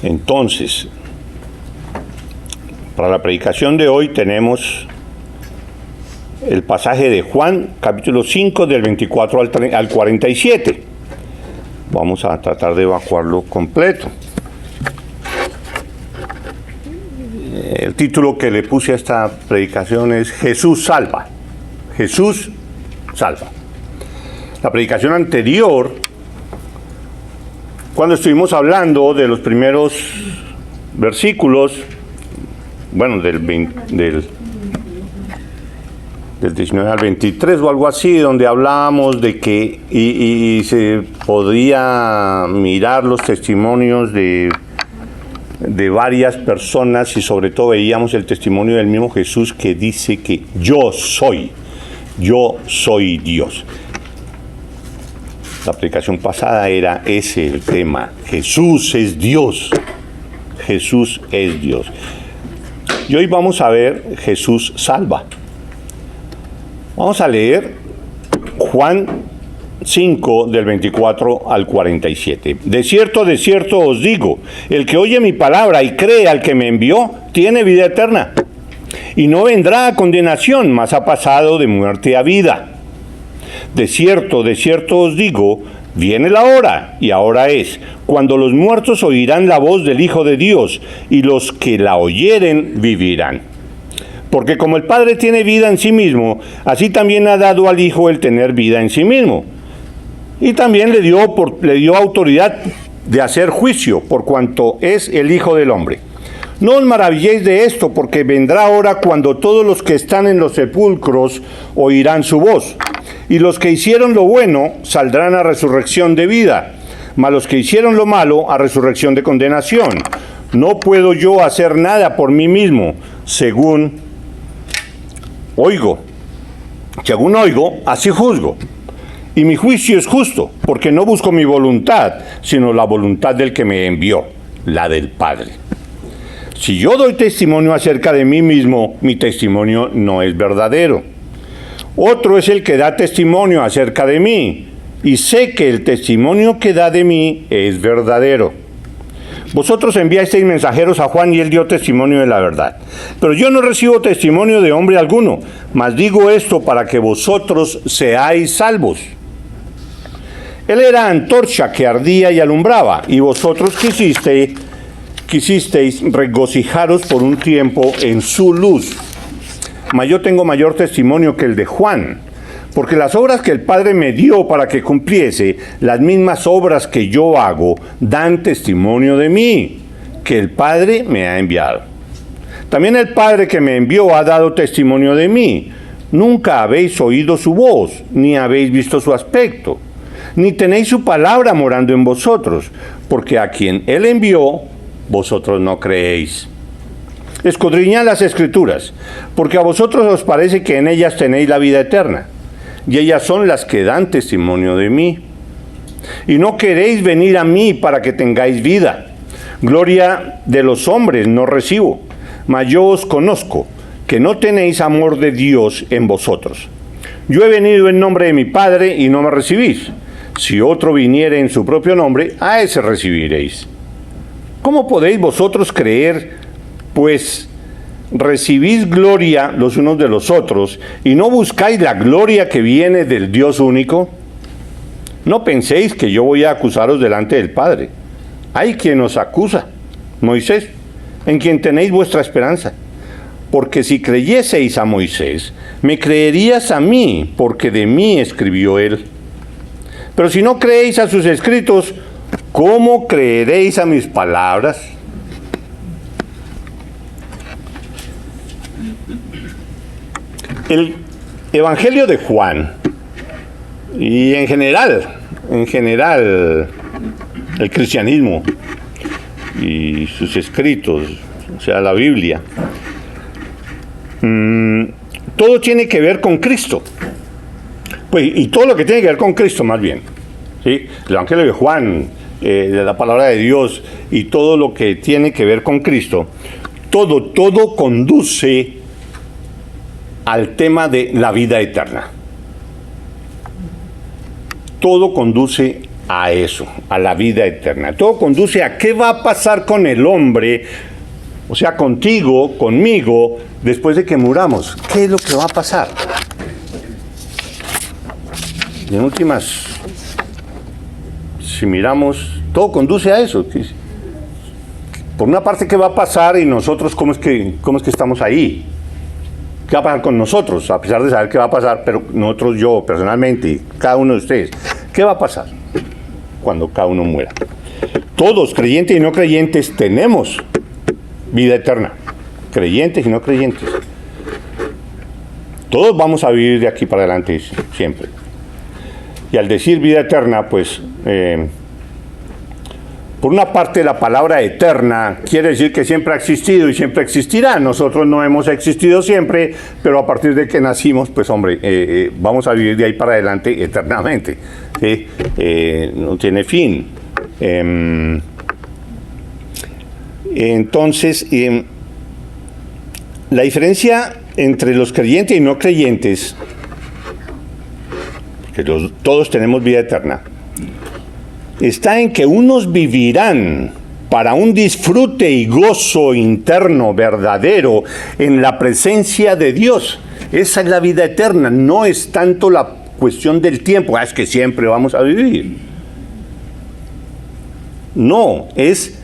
Entonces, para la predicación de hoy tenemos el pasaje de Juan, capítulo 5, del 24 al 47. Vamos a tratar de evacuarlo completo. El título que le puse a esta predicación es Jesús salva. Jesús salva. La predicación anterior, cuando estuvimos hablando de los primeros versículos, bueno, del 19 al 23 o algo así, donde hablábamos de que y se podía mirar los testimonios de varias personas y sobre todo veíamos el testimonio del mismo Jesús que dice que yo soy Dios. La predicación pasada era ese el tema, Jesús es Dios, Jesús es Dios. Y hoy vamos a ver Jesús salva. Vamos a leer Juan 5, del 24 al 47. De cierto os digo, el que oye mi palabra y cree al que me envió, tiene vida eterna. Y no vendrá a condenación, mas ha pasado de muerte a vida. De cierto os digo, viene la hora, y ahora es, cuando los muertos oirán la voz del Hijo de Dios, y los que la oyeren vivirán. Porque como el Padre tiene vida en sí mismo, así también ha dado al Hijo el tener vida en sí mismo. Y también le dio autoridad de hacer juicio, por cuanto es el Hijo del Hombre. No os maravilléis de esto, porque vendrá hora cuando todos los que están en los sepulcros oirán su voz. Y los que hicieron lo bueno saldrán a resurrección de vida, mas los que hicieron lo malo a resurrección de condenación. No puedo yo hacer nada por mí mismo, según oigo, así juzgo. Y mi juicio es justo, porque no busco mi voluntad, sino la voluntad del que me envió, la del Padre. Si yo doy testimonio acerca de mí mismo, mi testimonio no es verdadero. Otro es el que da testimonio acerca de mí, y sé que el testimonio que da de mí es verdadero. Vosotros enviasteis mensajeros a Juan y él dio testimonio de la verdad. Pero yo no recibo testimonio de hombre alguno, mas digo esto para que vosotros seáis salvos. Él era antorcha que ardía y alumbraba, y vosotros quisisteis regocijaros por un tiempo en su luz. Mas yo tengo mayor testimonio que el de Juan, porque las obras que el Padre me dio para que cumpliese, las mismas obras que yo hago, dan testimonio de mí, que el Padre me ha enviado. También el Padre que me envió ha dado testimonio de mí. Nunca habéis oído su voz, ni habéis visto su aspecto, ni tenéis su palabra morando en vosotros, porque a quien él envió, vosotros no creéis. Escudriñad las Escrituras, porque a vosotros os parece que en ellas tenéis la vida eterna, y ellas son las que dan testimonio de mí. Y no queréis venir a mí para que tengáis vida. Gloria de los hombres no recibo, mas yo os conozco, que no tenéis amor de Dios en vosotros. Yo he venido en nombre de mi Padre y no me recibís. Si otro viniere en su propio nombre, a ese recibiréis. ¿Cómo podéis vosotros creer, pues recibís gloria los unos de los otros y no buscáis la gloria que viene del Dios único? No penséis que yo voy a acusaros delante del Padre. Hay quien os acusa, Moisés, en quien tenéis vuestra esperanza. Porque si creyeseis a Moisés, me creerías a mí, porque de mí escribió él. Pero si no creéis a sus escritos, ¿cómo creeréis a mis palabras? El Evangelio de Juan, y en general, el cristianismo y sus escritos, o sea, la Biblia, todo tiene que ver con Cristo. Pues, y todo lo que tiene que ver con Cristo, más bien, ¿sí? El Evangelio de Juan, de la palabra de Dios, y todo lo que tiene que ver con Cristo, todo conduce al tema de la vida eterna. Todo conduce a eso, a la vida eterna. Todo conduce a qué va a pasar con el hombre, o sea, contigo, conmigo, después de que muramos. ¿Qué es lo que va a pasar? Y en últimas, si miramos, todo conduce a eso. Por una parte, ¿qué va a pasar? Y nosotros, ¿cómo es que estamos ahí? ¿Qué va a pasar con nosotros? A pesar de saber qué va a pasar, pero nosotros, yo personalmente, cada uno de ustedes, ¿qué va a pasar cuando cada uno muera? Todos, creyentes y no creyentes, tenemos vida eterna. Creyentes y no creyentes. Todos vamos a vivir de aquí para adelante siempre. Y al decir vida eterna, pues, por una parte la palabra eterna quiere decir que siempre ha existido y siempre existirá. Nosotros no hemos existido siempre, pero a partir de que nacimos, pues hombre, vamos a vivir de ahí para adelante eternamente. ¿Sí? No tiene fin. Entonces, la diferencia entre los creyentes y no creyentes, que todos tenemos vida eterna, está en que unos vivirán para un disfrute y gozo interno verdadero en la presencia de Dios. Esa es la vida eterna, no es tanto la cuestión del tiempo, es que siempre vamos a vivir. No, es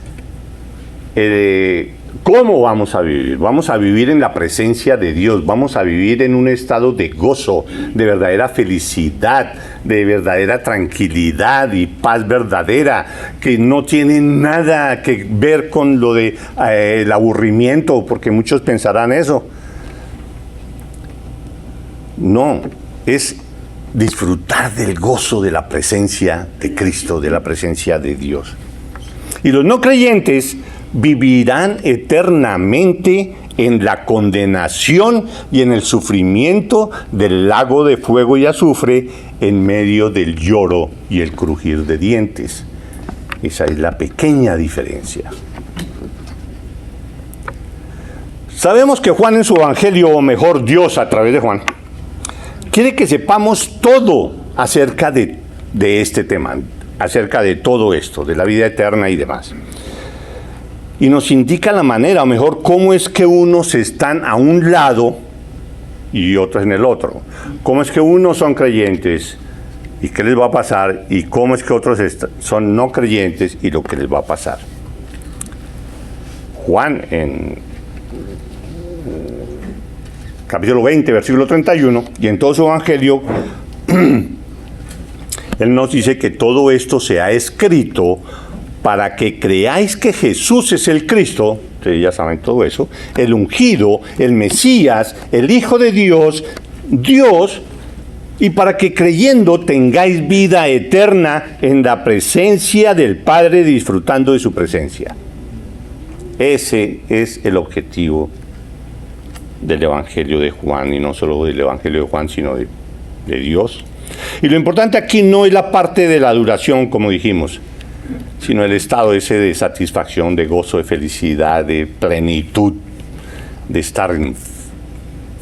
¿cómo vamos a vivir? Vamos a vivir en la presencia de Dios, vamos a vivir en un estado de gozo, de verdadera felicidad, de verdadera tranquilidad y paz verdadera, que no tiene nada que ver con lo de el aburrimiento, porque muchos pensarán eso. No, es disfrutar del gozo de la presencia de Cristo, de la presencia de Dios. Y los no creyentes vivirán eternamente en la condenación y en el sufrimiento del lago de fuego y azufre en medio del lloro y el crujir de dientes. Esa es la pequeña diferencia. Sabemos que Juan en su evangelio, o mejor Dios a través de Juan, quiere que sepamos todo acerca de este tema, acerca de todo esto, de la vida eterna y demás. Y nos indica la manera, o mejor, cómo es que unos están a un lado y otros en el otro. Cómo es que unos son creyentes y qué les va a pasar, y cómo es que otros son no creyentes y lo que les va a pasar. Juan, en capítulo 20, versículo 31, y en todo su evangelio, él nos dice que todo esto se ha escrito para que creáis que Jesús es el Cristo, ustedes ya saben todo eso, el ungido, el Mesías, el Hijo de Dios, Dios, y para que creyendo tengáis vida eterna en la presencia del Padre, disfrutando de su presencia. Ese es el objetivo del Evangelio de Juan, y no solo del Evangelio de Juan, sino de Dios. Y lo importante aquí no es la parte de la duración, como dijimos, sino el estado ese de satisfacción, de gozo, de felicidad, de plenitud, de estar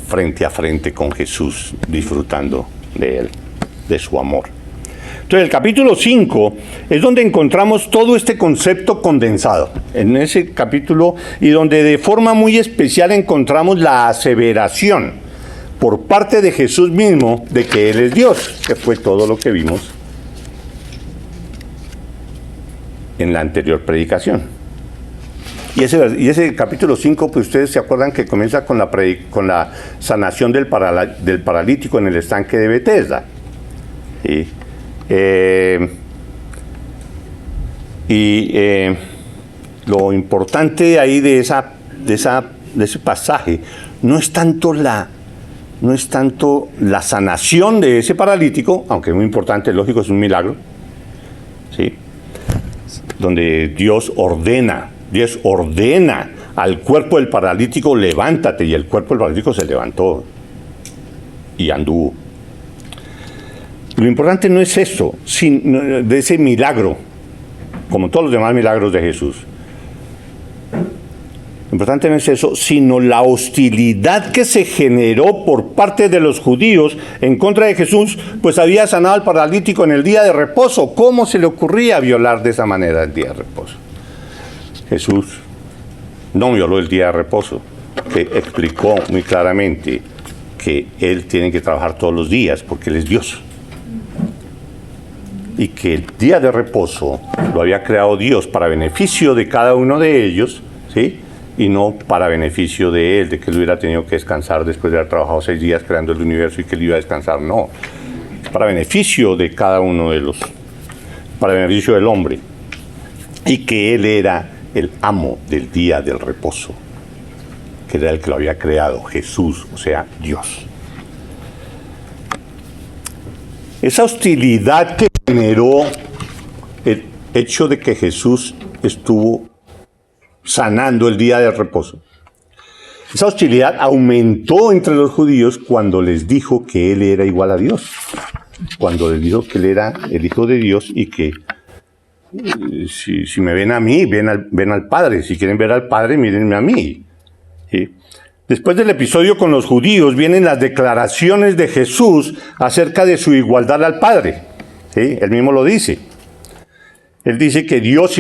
frente a frente con Jesús, disfrutando de Él, de su amor. Entonces, el capítulo 5 es donde encontramos todo este concepto condensado, en ese capítulo, y donde de forma muy especial encontramos la aseveración por parte de Jesús mismo de que Él es Dios, que fue todo lo que vimos en la anterior predicación. Y ese capítulo 5, pues ustedes se acuerdan que comienza con la sanación del paralítico en el estanque de Betesda. ¿Sí? Lo importante ahí de ese pasaje no es tanto la sanación de ese paralítico, aunque es muy importante, lógico, es un milagro, ¿sí? Donde Dios ordena al cuerpo del paralítico, levántate, y el cuerpo del paralítico se levantó y anduvo. Lo importante no es eso, de ese milagro, como todos los demás milagros de Jesús. importante no es eso, sino la hostilidad que se generó por parte de los judíos en contra de Jesús, pues había sanado al paralítico en el día de reposo. ¿Cómo se le ocurría violar de esa manera el día de reposo? Jesús no violó el día de reposo, que explicó muy claramente que Él tiene que trabajar todos los días porque Él es Dios. Y que el día de reposo lo había creado Dios para beneficio de cada uno de ellos, ¿sí? Y no para beneficio de Él, de que Él hubiera tenido que descansar después de haber trabajado 6 días creando el universo y que Él iba a descansar. No, es para beneficio de cada uno de los, para beneficio del hombre. Y que Él era el amo del día del reposo, que era el que lo había creado, Jesús, o sea, Dios. Esa hostilidad que generó el hecho de que Jesús estuvo sanando el día del reposo, esa hostilidad aumentó entre los judíos cuando les dijo que Él era igual a Dios, cuando les dijo que Él era el Hijo de Dios y que si me ven a mí, ven al Padre, si quieren ver al Padre, mírenme a mí. ¿Sí? Después del episodio con los judíos vienen las declaraciones de Jesús acerca de su igualdad al Padre. ¿Sí? Él mismo lo dice. Él dice que Dios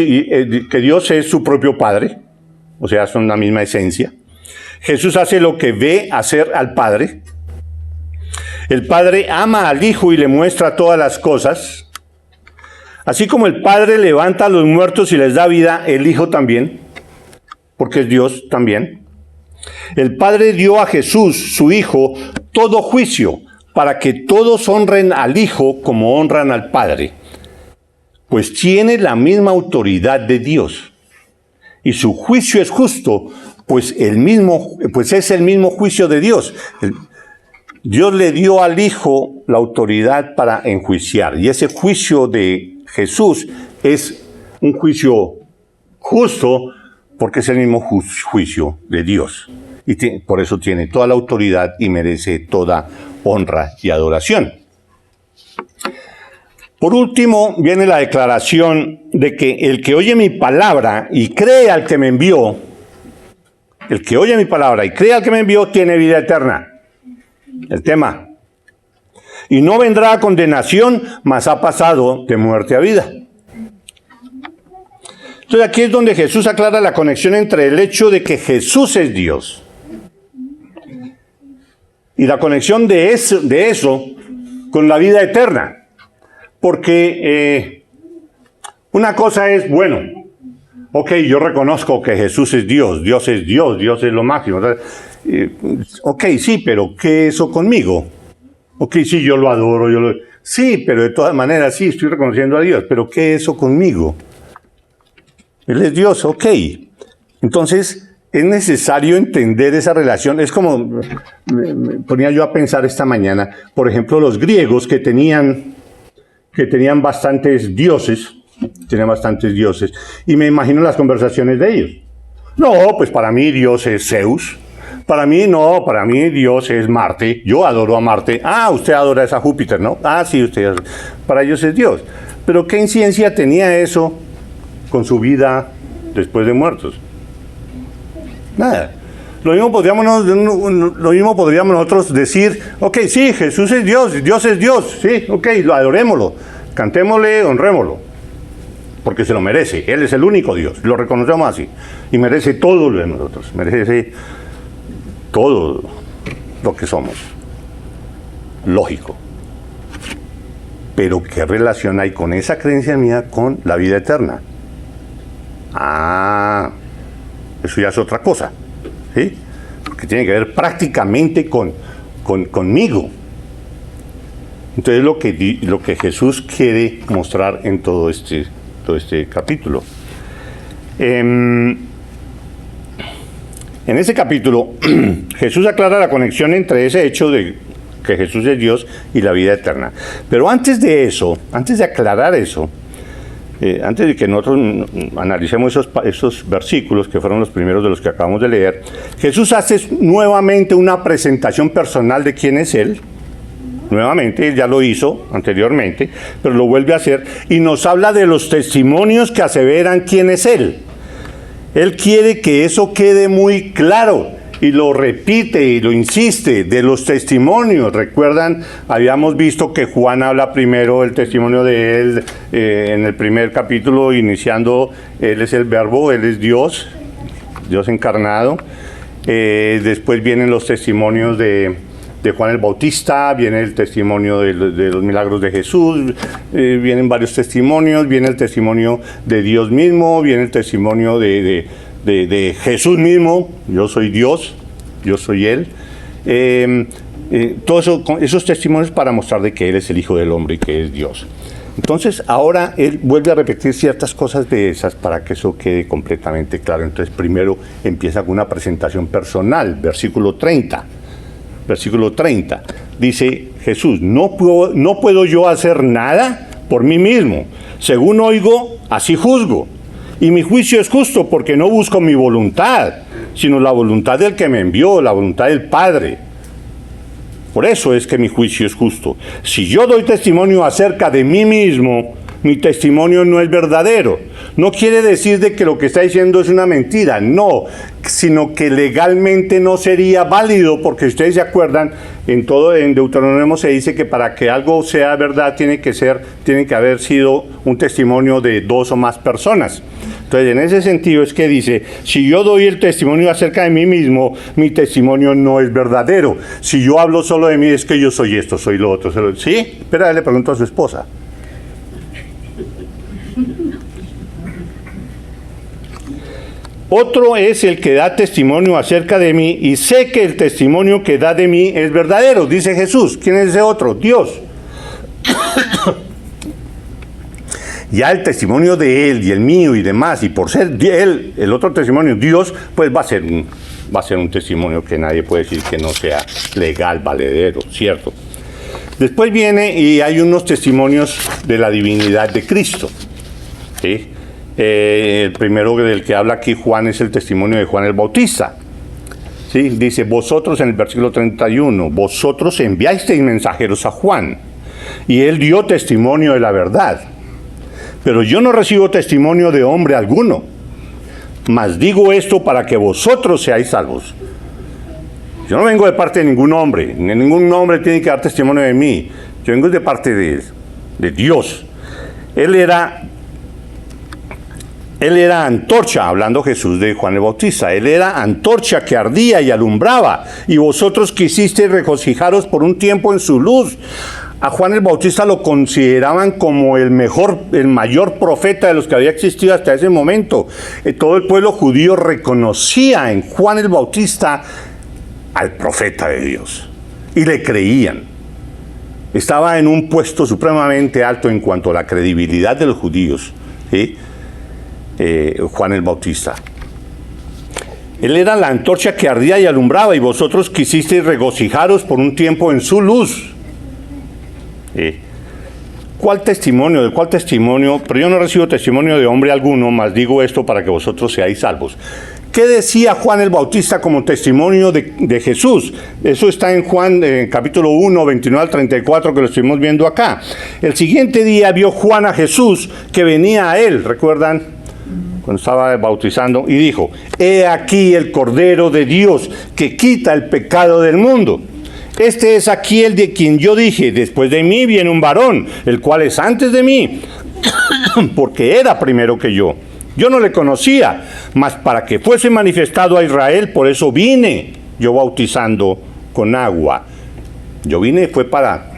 es su propio Padre, o sea, son la misma esencia. Jesús hace lo que ve hacer al Padre. El Padre ama al Hijo y le muestra todas las cosas. Así como el Padre levanta a los muertos y les da vida, el Hijo también, porque es Dios también. El Padre dio a Jesús, su Hijo, todo juicio, para que todos honren al Hijo como honran al Padre, pues tiene la misma autoridad de Dios. Y su juicio es justo, pues es el mismo juicio de Dios. Dios le dio al Hijo la autoridad para enjuiciar, y ese juicio de Jesús es un juicio justo, porque es el mismo juicio de Dios. Y por eso tiene toda la autoridad y merece toda honra y adoración. Por último, viene la declaración de que el que oye mi palabra y cree al que me envió, el que oye mi palabra y cree al que me envió, tiene vida eterna. El tema. Y no vendrá a condenación, mas ha pasado de muerte a vida. Entonces aquí es donde Jesús aclara la conexión entre el hecho de que Jesús es Dios y la conexión de eso con la vida eterna. Porque una cosa es, bueno, ok, yo reconozco que Jesús es Dios, Dios es Dios, Dios es lo máximo. Ok, sí, pero ¿qué es eso conmigo? Ok, sí, yo lo adoro, sí, pero de todas maneras sí, estoy reconociendo a Dios, pero ¿qué es eso conmigo? Él es Dios, ok. Entonces, es necesario entender esa relación. Es como, me ponía yo a pensar esta mañana, por ejemplo, los griegos que tenían bastantes dioses, y me imagino las conversaciones de ellos. No, pues para mí Dios es Zeus. Para mí Dios es Marte. Yo adoro a Marte. Ah, usted adora a Júpiter, ¿no? Ah, sí, usted. Para ellos es Dios. Pero ¿qué incidencia tenía eso con su vida después de muertos? Nada. Lo mismo podríamos nosotros decir, ok, sí, Jesús es Dios, Dios es Dios, sí, ok, lo adorémoslo, cantémosle, honrémoslo, porque se lo merece. Él es el único Dios, lo reconocemos así, y merece todo lo de nosotros, merece todo lo que somos. Lógico. Pero ¿qué relación hay con esa creencia mía con la vida eterna? Ah, eso ya es otra cosa, ¿sí? Porque tiene que ver prácticamente conmigo. Entonces lo que Jesús quiere mostrar en todo este capítulo. En ese capítulo, Jesús aclara la conexión entre ese hecho de que Jesús es Dios y la vida eterna. Pero antes de aclarar eso, antes de que nosotros analicemos esos versículos, que fueron los primeros de los que acabamos de leer, Jesús hace nuevamente una presentación personal de quién es Él. Nuevamente, Él ya lo hizo anteriormente, pero lo vuelve a hacer, y nos habla de los testimonios que aseveran quién es Él. Él quiere que eso quede muy claro y lo repite y lo insiste de los testimonios. Recuerdan, habíamos visto que Juan habla primero el testimonio de él en el primer capítulo, iniciando, él es el verbo, él es Dios, Dios encarnado. Después vienen los testimonios de Juan el Bautista, viene el testimonio de los milagros de Jesús, vienen varios testimonios, viene el testimonio de Dios mismo, viene el testimonio de Jesús mismo, yo soy Dios, yo soy Él. Todos esos testimonios para mostrar de que Él es el Hijo del Hombre y que es Dios. Entonces ahora Él vuelve a repetir ciertas cosas de esas para que eso quede completamente claro. Entonces primero empieza con una presentación personal, versículo 30. Versículo 30, dice Jesús, no puedo yo hacer nada por mí mismo. Según oigo, así juzgo. Y mi juicio es justo porque no busco mi voluntad, sino la voluntad del que me envió, la voluntad del Padre. Por eso es que mi juicio es justo. Si yo doy testimonio acerca de mí mismo, mi testimonio no es verdadero. No quiere decir de que lo que está diciendo es una mentira, no, sino que legalmente no sería válido, porque ustedes se acuerdan, en Deuteronomio se dice que para que algo sea verdad tiene que haber sido un testimonio de 2 o más personas. Entonces, en ese sentido es que dice, si yo doy el testimonio acerca de mí mismo, mi testimonio no es verdadero. Si yo hablo solo de mí, es que yo soy esto, soy lo otro. ¿Sí? Espera, le pregunto a su esposa. Otro es el que da testimonio acerca de mí, y sé que el testimonio que da de mí es verdadero, dice Jesús. ¿Quién es ese otro? Dios. Ya el testimonio de él y el mío y demás, y por ser él, el otro testimonio, Dios, pues va a ser un testimonio que nadie puede decir que no sea legal, valedero, ¿cierto? Después viene y hay unos testimonios de la divinidad de Cristo, ¿sí? El primero del que habla aquí Juan es el testimonio de Juan el Bautista. ¿Sí? Dice, vosotros en el versículo 31, vosotros enviasteis mensajeros a Juan, y él dio testimonio de la verdad. Pero yo no recibo testimonio de hombre alguno, mas digo esto para que vosotros seáis salvos. Yo no vengo de parte de ningún hombre, ni ningún hombre tiene que dar testimonio de mí. Yo vengo de parte de Dios. Él era antorcha, hablando Jesús de Juan el Bautista, él era antorcha que ardía y alumbraba, y vosotros quisisteis regocijaros por un tiempo en su luz. A Juan el Bautista lo consideraban como el mayor profeta de los que había existido hasta ese momento. Todo el pueblo judío reconocía en Juan el Bautista al profeta de Dios, y le creían. Estaba en un puesto supremamente alto en cuanto a la credibilidad de los judíos, ¿sí? Juan el Bautista. Él era la antorcha que ardía y alumbraba, y vosotros quisisteis regocijaros por un tiempo en su luz. ¿Cuál testimonio? ¿De cuál testimonio? Pero yo no recibo testimonio de hombre alguno, mas digo esto para que vosotros seáis salvos. ¿Qué decía Juan el Bautista como testimonio de Jesús? Eso está en Juan, capítulo 1, 29 al 34, que lo estuvimos viendo acá. El siguiente día vio Juan a Jesús que venía a él, ¿recuerdan? Cuando estaba bautizando, y dijo, he aquí el Cordero de Dios que quita el pecado del mundo. Este es aquí el de quien yo dije, después de mí viene un varón, el cual es antes de mí, porque era primero que yo. Yo no le conocía, mas para que fuese manifestado a Israel, por eso vine yo bautizando con agua. Yo vine fue para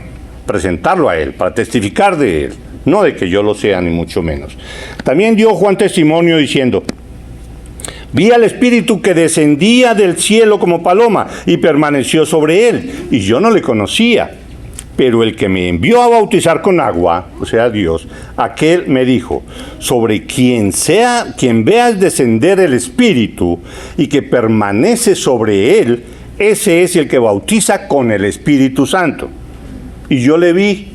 presentarlo a él, para testificar de él, no de que yo lo sea, ni mucho menos. También dio Juan testimonio diciendo, vi al Espíritu que descendía del cielo como paloma y permaneció sobre él, y yo no le conocía. Pero el que me envió a bautizar con agua, o sea Dios, aquel me dijo, sobre quien veas descender el Espíritu y que permanece sobre él, ese es el que bautiza con el Espíritu Santo. Y yo le vi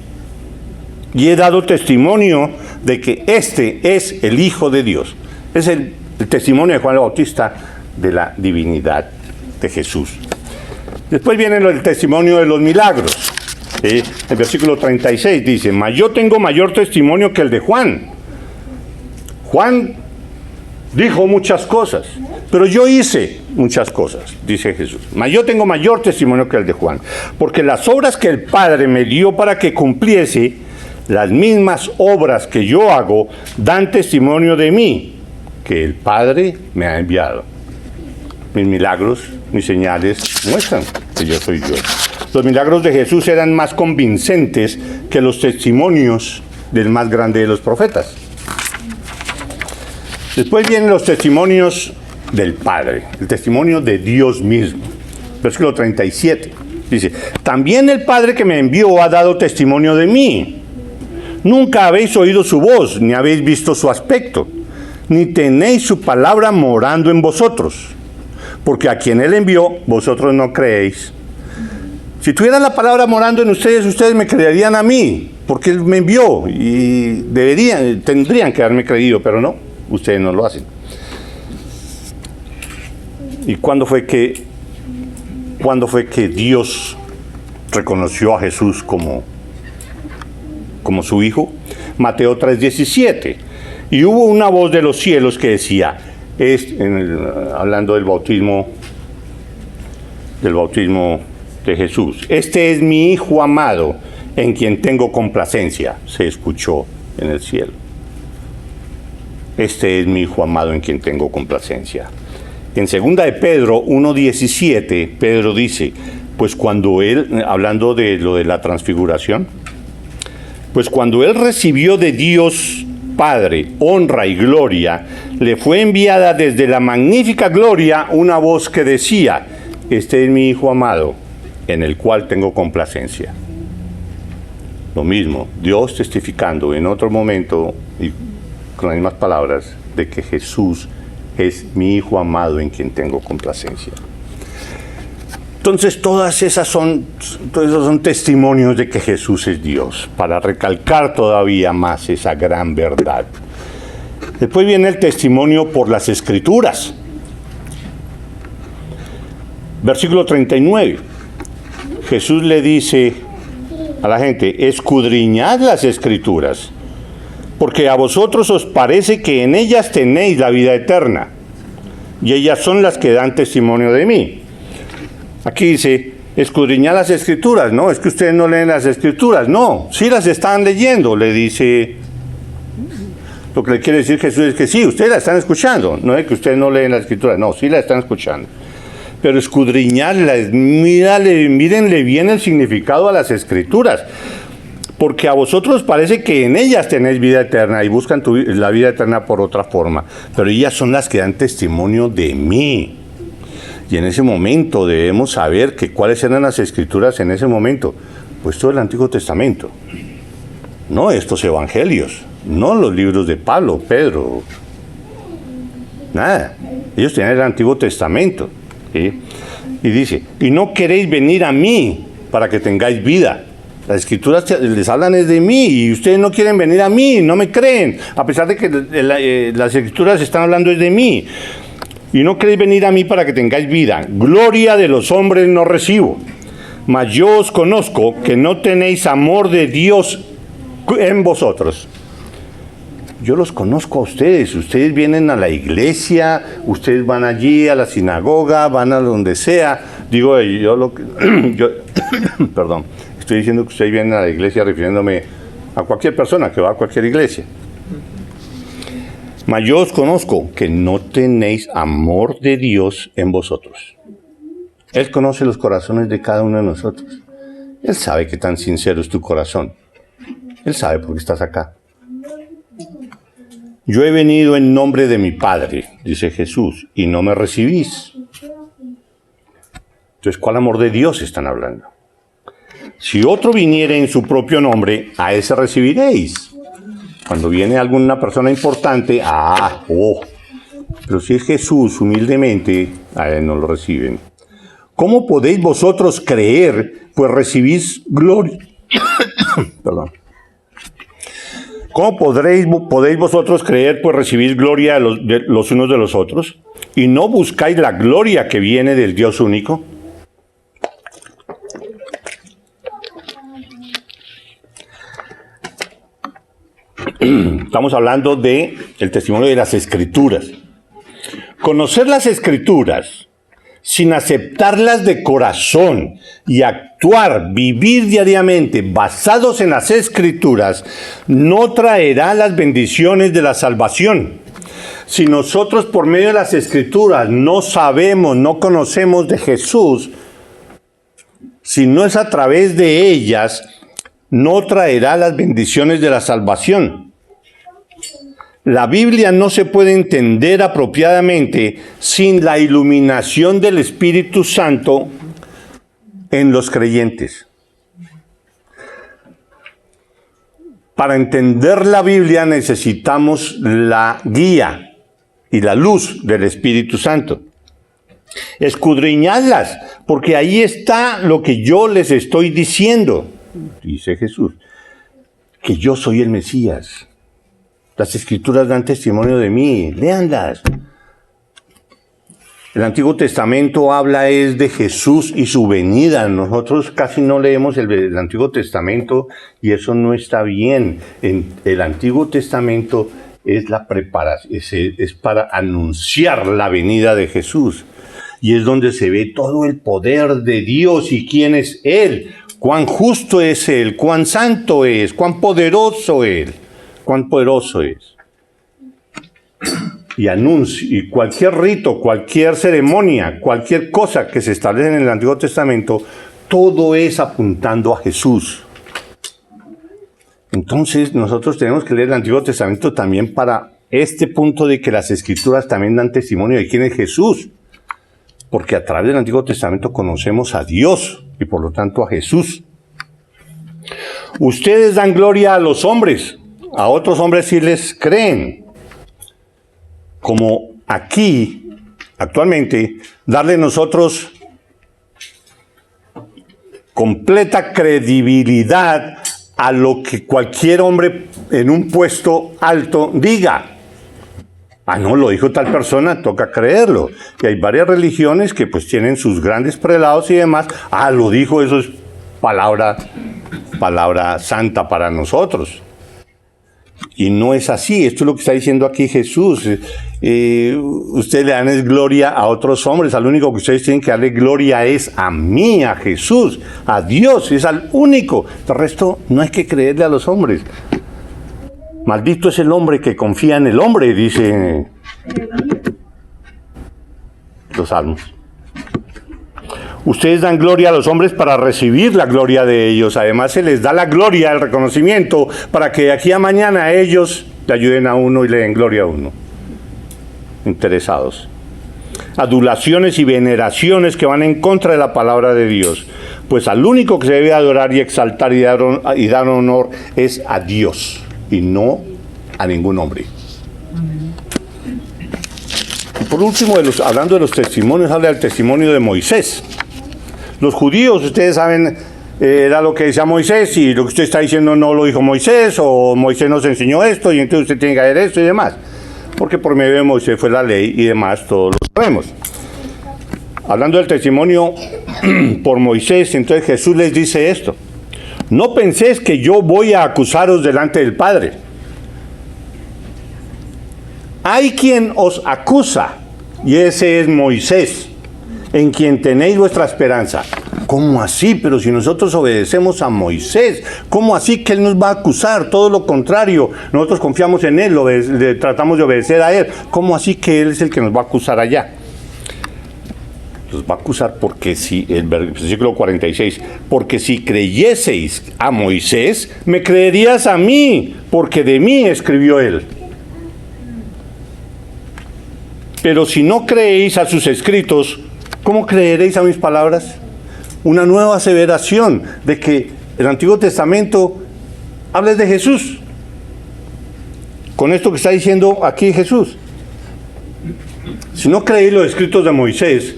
y he dado testimonio de que este es el Hijo de Dios. Es el testimonio de Juan el Bautista de la divinidad de Jesús. Después viene el testimonio de los milagros. ¿Sí? El versículo 36 dice, mas yo tengo mayor testimonio que el de Juan. Juan dijo muchas cosas, pero yo hice muchas cosas, dice Jesús. Mas yo tengo mayor testimonio que el de Juan, porque las obras que el Padre me dio para que cumpliese, las mismas obras que yo hago, dan testimonio de mí, que el Padre me ha enviado. Mis milagros, mis señales muestran que yo soy Dios. Los milagros de Jesús eran más convincentes que los testimonios del más grande de los profetas. Después vienen los testimonios del Padre, el testimonio de Dios mismo. Versículo 37. Dice, también el Padre que me envió ha dado testimonio de mí. Nunca habéis oído su voz, ni habéis visto su aspecto, ni tenéis su palabra morando en vosotros. Porque a quien Él envió, vosotros no creéis. Si tuviera la palabra morando en ustedes, ustedes me creerían a mí, porque Él me envió y tendrían que haberme creído, pero no, ustedes no lo hacen. ¿Y cuándo fue que Dios reconoció a Jesús como su Hijo? Mateo 3:17. Y hubo una voz de los cielos que decía, hablando del bautismo de Jesús, este es mi Hijo amado, en quien tengo complacencia, se escuchó en el cielo. Este es mi Hijo amado, en quien tengo complacencia. En 2 de Pedro 1:17, Pedro dice, pues cuando él, hablando de lo de la transfiguración, pues cuando él recibió de Dios Padre honra y gloria, le fue enviada desde la magnífica gloria una voz que decía, este es mi Hijo amado, en el cual tengo complacencia. Lo mismo, Dios testificando en otro momento, y con las mismas palabras, de que Jesús es mi Hijo amado en quien tengo complacencia. Entonces todos esos son testimonios de que Jesús es Dios, para recalcar todavía más esa gran verdad. Después viene el testimonio por las Escrituras. Versículo 39. Jesús le dice a la gente, escudriñad las Escrituras, porque a vosotros os parece que en ellas tenéis la vida eterna, y ellas son las que dan testimonio de mí. Aquí dice, escudriñad las Escrituras. No, es que ustedes no leen las Escrituras. No, sí las están leyendo, le dice. Lo que le quiere decir Jesús es que sí, ustedes la están escuchando. No es que ustedes no leen las Escrituras, no, sí la están escuchando. Pero escudriñadlas, mírenle bien el significado a las Escrituras. Porque a vosotros parece que en ellas tenéis vida eterna y buscan la vida eterna por otra forma. Pero ellas son las que dan testimonio de mí. Y en ese momento debemos saber que cuáles eran las Escrituras en ese momento. Pues todo el Antiguo Testamento. No estos evangelios. No los libros de Pablo, Pedro. Nada. Ellos tenían el Antiguo Testamento. ¿Sí? Y dice, y no queréis venir a mí para que tengáis vida. Las Escrituras les hablan es de mí y ustedes no quieren venir a mí, no me creen. A pesar de que las Escrituras están hablando es de mí. Y no queréis venir a mí para que tengáis vida. Gloria de los hombres no recibo. Mas yo os conozco que no tenéis amor de Dios en vosotros. Yo los conozco a ustedes. Ustedes vienen a la iglesia, ustedes van allí a la sinagoga, van a donde sea. Digo, perdón, estoy diciendo que ustedes vienen a la iglesia refiriéndome a cualquier persona que va a cualquier iglesia. Mas yo os conozco que no tenéis amor de Dios en vosotros. Él conoce los corazones de cada uno de nosotros. Él sabe qué tan sincero es tu corazón. Él sabe por qué estás acá. Yo he venido en nombre de mi Padre, dice Jesús, y no me recibís. Entonces, ¿cuál amor de Dios están hablando? Si otro viniere en su propio nombre, a ese recibiréis. Cuando viene alguna persona importante, pero si es Jesús humildemente, a él no lo reciben. ¿Cómo podéis vosotros creer, pues recibís gloria? Perdón. ¿Cómo podéis vosotros creer, pues recibís gloria los unos de los otros? ¿Y no buscáis la gloria que viene del Dios único? Estamos hablando del testimonio de las Escrituras. Conocer las Escrituras sin aceptarlas de corazón y actuar, vivir diariamente basados en las Escrituras, no traerá las bendiciones de la salvación. Si nosotros por medio de las Escrituras no sabemos, no conocemos de Jesús, si no es a través de ellas, no traerá las bendiciones de la salvación. La Biblia no se puede entender apropiadamente sin la iluminación del Espíritu Santo en los creyentes. Para entender la Biblia necesitamos la guía y la luz del Espíritu Santo. Escudriñadlas, porque ahí está lo que yo les estoy diciendo, dice Jesús, que yo soy el Mesías. Las Escrituras dan testimonio de mí, léanlas. El Antiguo Testamento habla es de Jesús y su venida. Nosotros casi no leemos el Antiguo Testamento y eso no está bien. En el Antiguo Testamento es la preparación, es para anunciar la venida de Jesús. Y es donde se ve todo el poder de Dios y quién es Él, cuán justo es Él, cuán santo es, cuán poderoso es. Cuán poderoso es. Y anuncio, y cualquier rito, cualquier ceremonia, cualquier cosa que se establece en el Antiguo Testamento, todo es apuntando a Jesús. Entonces nosotros tenemos que leer el Antiguo Testamento también para este punto de que las Escrituras también dan testimonio de quién es Jesús. Porque a través del Antiguo Testamento conocemos a Dios y por lo tanto a Jesús. Ustedes dan gloria a los hombres. A otros hombres sí les creen. Como aquí, actualmente, darle nosotros completa credibilidad a lo que cualquier hombre en un puesto alto diga. Ah, no, lo dijo tal persona, toca creerlo. Y hay varias religiones que pues tienen sus grandes prelados y demás. Ah, lo dijo, eso es palabra santa para nosotros. Y no es así, esto es lo que está diciendo aquí Jesús. Ustedes le dan gloria a otros hombres, al único que ustedes tienen que darle gloria es a mí, a Jesús, a Dios, es al único. El resto no hay que creerle a los hombres. Maldito es el hombre que confía en el hombre, dice los salmos. Ustedes dan gloria a los hombres para recibir la gloria de ellos. Además se les da la gloria, el reconocimiento, para que de aquí a mañana ellos le ayuden a uno y le den gloria a uno. Interesados. Adulaciones y veneraciones que van en contra de la palabra de Dios. Pues al único que se debe adorar y exaltar y dar honor es a Dios y no a ningún hombre. Y por último, hablando de los testimonios, habla del testimonio de Moisés. Los judíos, ustedes saben, era lo que decía Moisés, y lo que usted está diciendo no lo dijo Moisés, o Moisés nos enseñó esto, y entonces usted tiene que hacer esto y demás. Porque por medio de Moisés fue la ley y demás, todos lo sabemos. Hablando del testimonio por Moisés, entonces Jesús les dice esto. No penséis que yo voy a acusaros delante del Padre. Hay quien os acusa, y ese es Moisés, en quien tenéis vuestra esperanza. ¿Cómo así? Pero si nosotros obedecemos a Moisés, ¿cómo así que Él nos va a acusar? Todo lo contrario, nosotros confiamos en Él, tratamos de obedecer a Él. ¿Cómo así que Él es el que nos va a acusar allá? Nos va a acusar porque si, el versículo 46, porque si creyeseis a Moisés, me creerías a mí, porque de mí escribió Él. Pero si no creéis a sus escritos, ¿cómo creeréis a mis palabras? Una nueva aseveración de que el Antiguo Testamento habla de Jesús. Con esto que está diciendo aquí Jesús. Si no creéis los escritos de Moisés,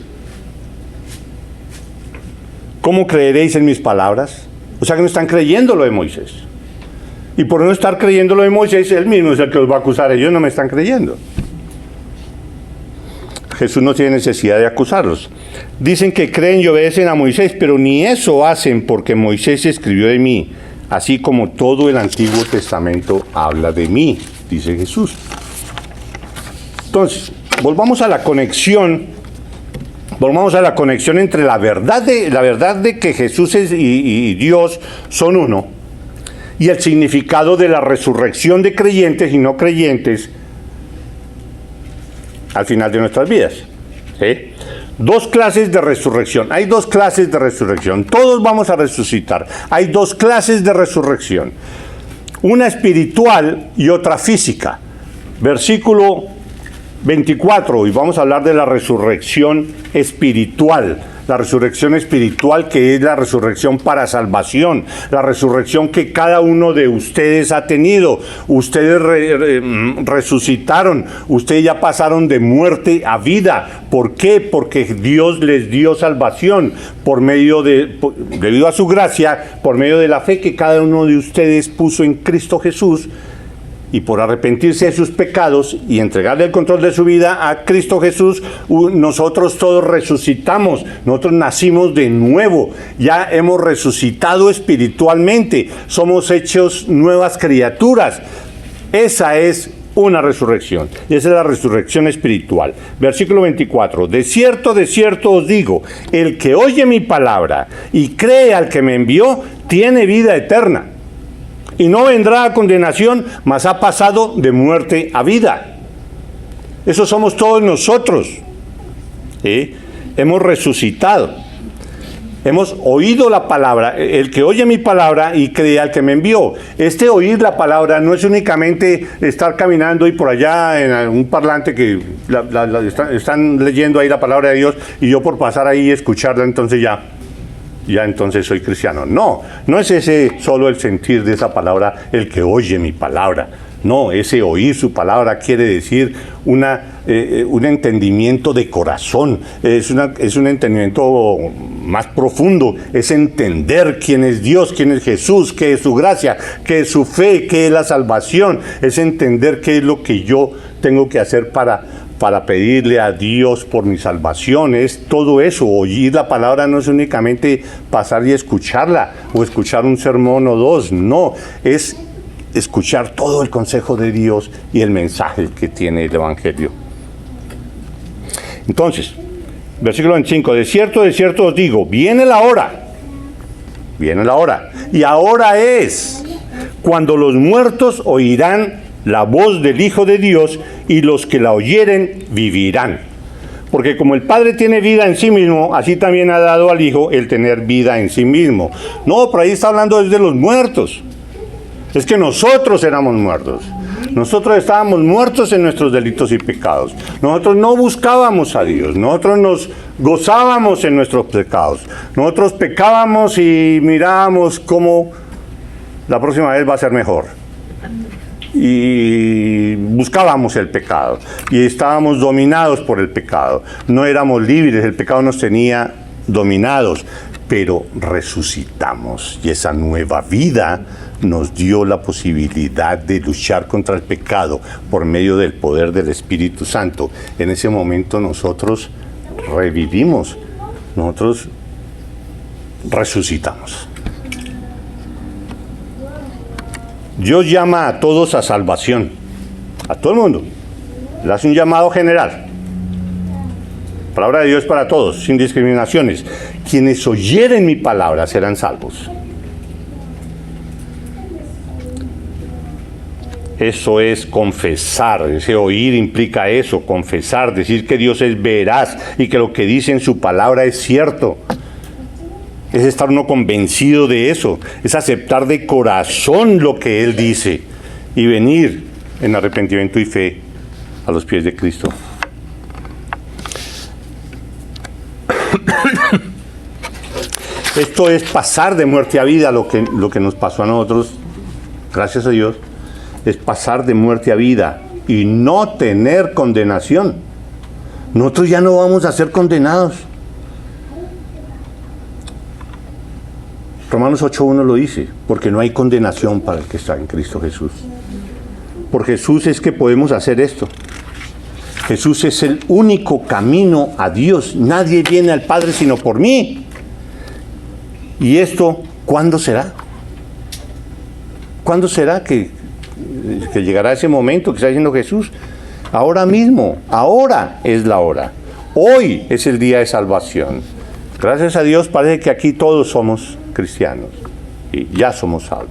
¿cómo creeréis en mis palabras? O sea que no están creyendo lo de Moisés. Y por no estar creyendo lo de Moisés, Él mismo es el que los va a acusar. Ellos no me están creyendo. Jesús no tiene necesidad de acusarlos. Dicen que creen y obedecen a Moisés, pero ni eso hacen porque Moisés escribió de mí, así como todo el Antiguo Testamento habla de mí, dice Jesús. Entonces, volvamos a la conexión entre la verdad de que Jesús y Dios son uno, y el significado de la resurrección de creyentes y no creyentes al final de nuestras vidas. ¿Sí? Dos clases de resurrección. Hay dos clases de resurrección. Todos vamos a resucitar. Hay dos clases de resurrección. Una espiritual y otra física. Versículo 24, y vamos a hablar de la resurrección espiritual. La resurrección espiritual, que es la resurrección para salvación, la resurrección que cada uno de ustedes ha tenido. Ustedes resucitaron, ustedes ya pasaron de muerte a vida. ¿Por qué? Porque Dios les dio salvación debido a su gracia, por medio de la fe que cada uno de ustedes puso en Cristo Jesús. Y por arrepentirse de sus pecados y entregarle el control de su vida a Cristo Jesús, nosotros todos resucitamos, nosotros nacimos de nuevo, ya hemos resucitado espiritualmente, somos hechos nuevas criaturas. Esa es una resurrección, y esa es la resurrección espiritual. Versículo 24, de cierto os digo, el que oye mi palabra y cree al que me envió, tiene vida eterna. Y no vendrá a condenación, mas ha pasado de muerte a vida. Eso somos todos nosotros. ¿Sí? Hemos resucitado. Hemos oído la palabra. El que oye mi palabra y cree al que me envió. Este oír la palabra no es únicamente estar caminando y por allá en algún parlante que están leyendo ahí la palabra de Dios y yo por pasar ahí y escucharla, entonces ya entonces soy cristiano. No es ese solo el sentir de esa palabra, el que oye mi palabra. No, ese oír su palabra quiere decir un entendimiento de corazón, es un entendimiento más profundo, es entender quién es Dios, quién es Jesús, qué es su gracia, qué es su fe, qué es la salvación, es entender qué es lo que yo tengo que hacer para pedirle a Dios por mi salvación. Es todo eso. Oír la palabra no es únicamente pasar y escucharla o escuchar un sermón o dos, no, es escuchar todo el consejo de Dios y el mensaje que tiene el Evangelio. Entonces, versículo 25, de cierto os digo, viene la hora, y ahora es cuando los muertos oirán la voz del Hijo de Dios, y los que la oyeren vivirán. Porque como el Padre tiene vida en sí mismo, así también ha dado al Hijo el tener vida en sí mismo. No, por ahí está hablando desde los muertos. Es que nosotros éramos muertos. Nosotros estábamos muertos en nuestros delitos y pecados. Nosotros no buscábamos a Dios. Nosotros nos gozábamos en nuestros pecados. Nosotros pecábamos y mirábamos cómo la próxima vez va a ser mejor. Y buscábamos el pecado. Y estábamos dominados por el pecado. No éramos libres. El pecado nos tenía dominados. Pero resucitamos. Y esa nueva vida nos dio la posibilidad de luchar contra el pecado por medio del poder del Espíritu Santo. En ese momento nosotros revivimos, nosotros resucitamos. Dios llama a todos a salvación, a todo el mundo. Le hace un llamado general. La palabra de Dios para todos, sin discriminaciones. Quienes oyeren mi palabra serán salvos. Eso es confesar, ese oír implica eso, confesar, decir que Dios es veraz y que lo que dice en su palabra es cierto. Es estar uno convencido de eso, es aceptar de corazón lo que Él dice y venir en arrepentimiento y fe a los pies de Cristo. Esto es pasar de muerte a vida, lo que nos pasó a nosotros, gracias a Dios. Es pasar de muerte a vida y no tener condenación. Nosotros ya no vamos a ser condenados. Romanos 8:1 lo dice, porque no hay condenación para el que está en Cristo Jesús. Por Jesús es que podemos hacer esto. Jesús es el único camino a Dios. Nadie viene al Padre sino por mí. ¿Y esto cuándo será? ¿Cuándo será que llegará ese momento que está diciendo Jesús? Ahora mismo, ahora es la hora. Hoy es el día de salvación. Gracias a Dios parece que aquí todos somos cristianos y ya somos salvos.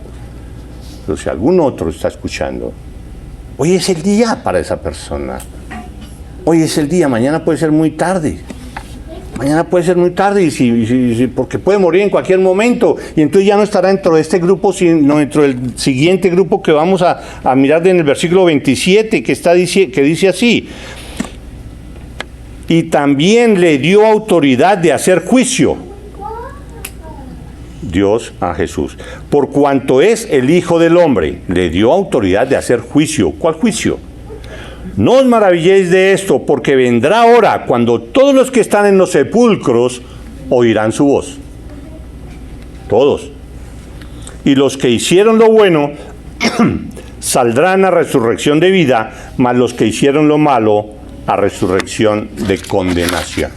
Pero si algún otro está escuchando, hoy es el día para esa persona. Hoy es el día, mañana puede ser muy tarde. Mañana puede ser muy tarde porque puede morir en cualquier momento y entonces ya no estará dentro de este grupo, sino dentro del siguiente grupo que vamos a mirar en el versículo 27 que dice así: y también le dio autoridad de hacer juicio, Dios a Jesús, por cuanto es el Hijo del Hombre, le dio autoridad de hacer juicio. ¿Cuál juicio? No os maravilléis de esto, porque vendrá hora cuando todos los que están en los sepulcros oirán su voz. Todos. Y los que hicieron lo bueno saldrán a resurrección de vida, mas los que hicieron lo malo a resurrección de condenación.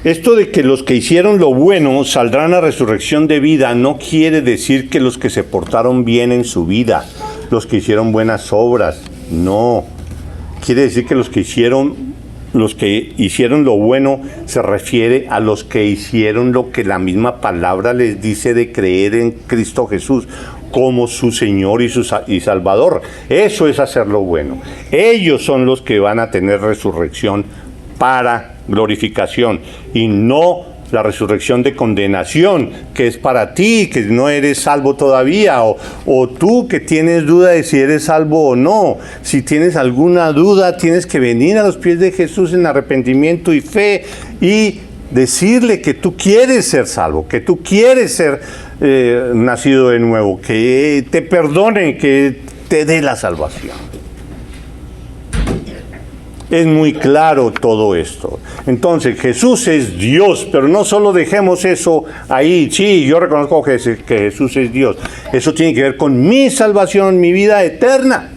Esto de que los que hicieron lo bueno saldrán a resurrección de vida no quiere decir que los que se portaron bien en su vida, los que hicieron buenas obras, no. Quiere decir que los que hicieron lo bueno se refiere a los que hicieron lo que la misma palabra les dice de creer en Cristo Jesús como su Señor y Salvador. Eso es hacer lo bueno. Ellos son los que van a tener resurrección para glorificación y no la resurrección de condenación, que es para ti, que no eres salvo todavía, o tú que tienes duda de si eres salvo o no. Si tienes alguna duda, tienes que venir a los pies de Jesús en arrepentimiento y fe y decirle que tú quieres ser salvo, que tú quieres ser nacido de nuevo, que te perdone, que te dé la salvación. Es muy claro todo esto. Entonces, Jesús es Dios, pero no solo dejemos eso ahí. Sí, yo reconozco que Jesús es Dios. Eso tiene que ver con mi salvación, mi vida eterna.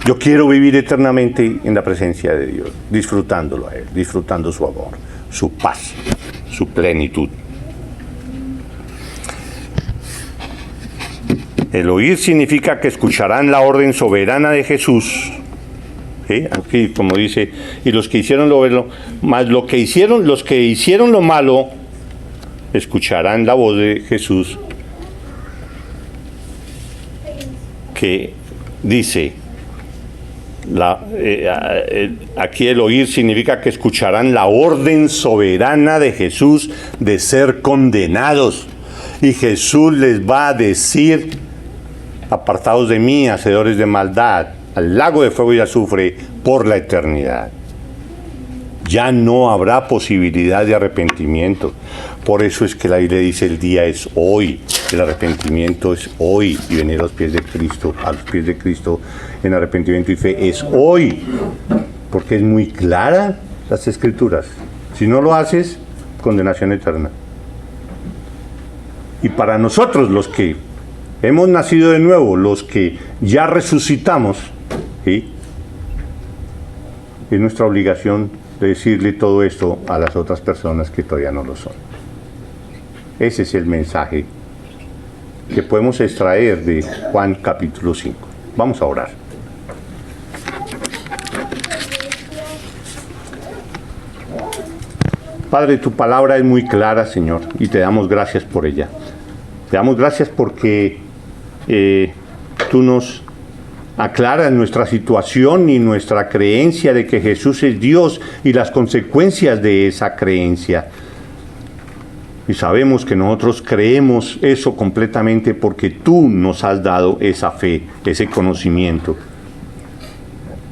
Yo quiero vivir eternamente en la presencia de Dios, disfrutándolo a Él, disfrutando su amor, su paz, su plenitud. El oír significa que escucharán la orden soberana de Jesús. ¿Sí? Aquí, como dice, y los que hicieron lo bueno, más los que hicieron lo malo, escucharán la voz de Jesús, que dice, aquí el oír significa que escucharán la orden soberana de Jesús de ser condenados, y Jesús les va a decir: apartados de mí, hacedores de maldad, al lago de fuego y azufre por la eternidad. Ya no habrá posibilidad de arrepentimiento. Por eso es que la Biblia dice: el día es hoy, el arrepentimiento es hoy, y venir a los pies de Cristo en arrepentimiento y fe es hoy, porque es muy clara las Escrituras. Si no lo haces, condenación eterna. Y para nosotros, los que hemos nacido de nuevo, los que ya resucitamos, ¿sí?, es nuestra obligación de decirle todo esto a las otras personas que todavía no lo son. Ese es el mensaje que podemos extraer de Juan capítulo 5. Vamos a orar. Padre, tu palabra es muy clara, Señor, y te damos gracias por ella. Te damos gracias porque tú nos aclaras nuestra situación y nuestra creencia de que Jesús es Dios y las consecuencias de esa creencia. Y sabemos que nosotros creemos eso completamente porque tú nos has dado esa fe, ese conocimiento.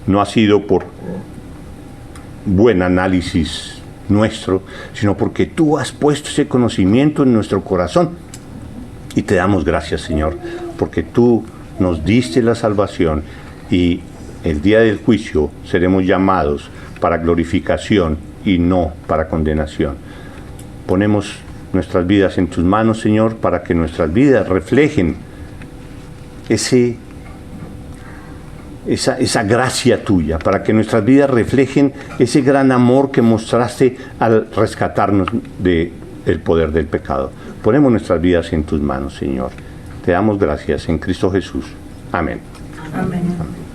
No ha sido por buen análisis nuestro, sino porque tú has puesto ese conocimiento en nuestro corazón. Y te damos gracias, Señor, porque tú nos diste la salvación y el día del juicio seremos llamados para glorificación y no para condenación. Ponemos nuestras vidas en tus manos, Señor, para que nuestras vidas reflejen esa gracia tuya, para que nuestras vidas reflejen ese gran amor que mostraste al rescatarnos del poder del pecado. Ponemos nuestras vidas en tus manos, Señor. Te damos gracias en Cristo Jesús. Amén. Amén. Amén.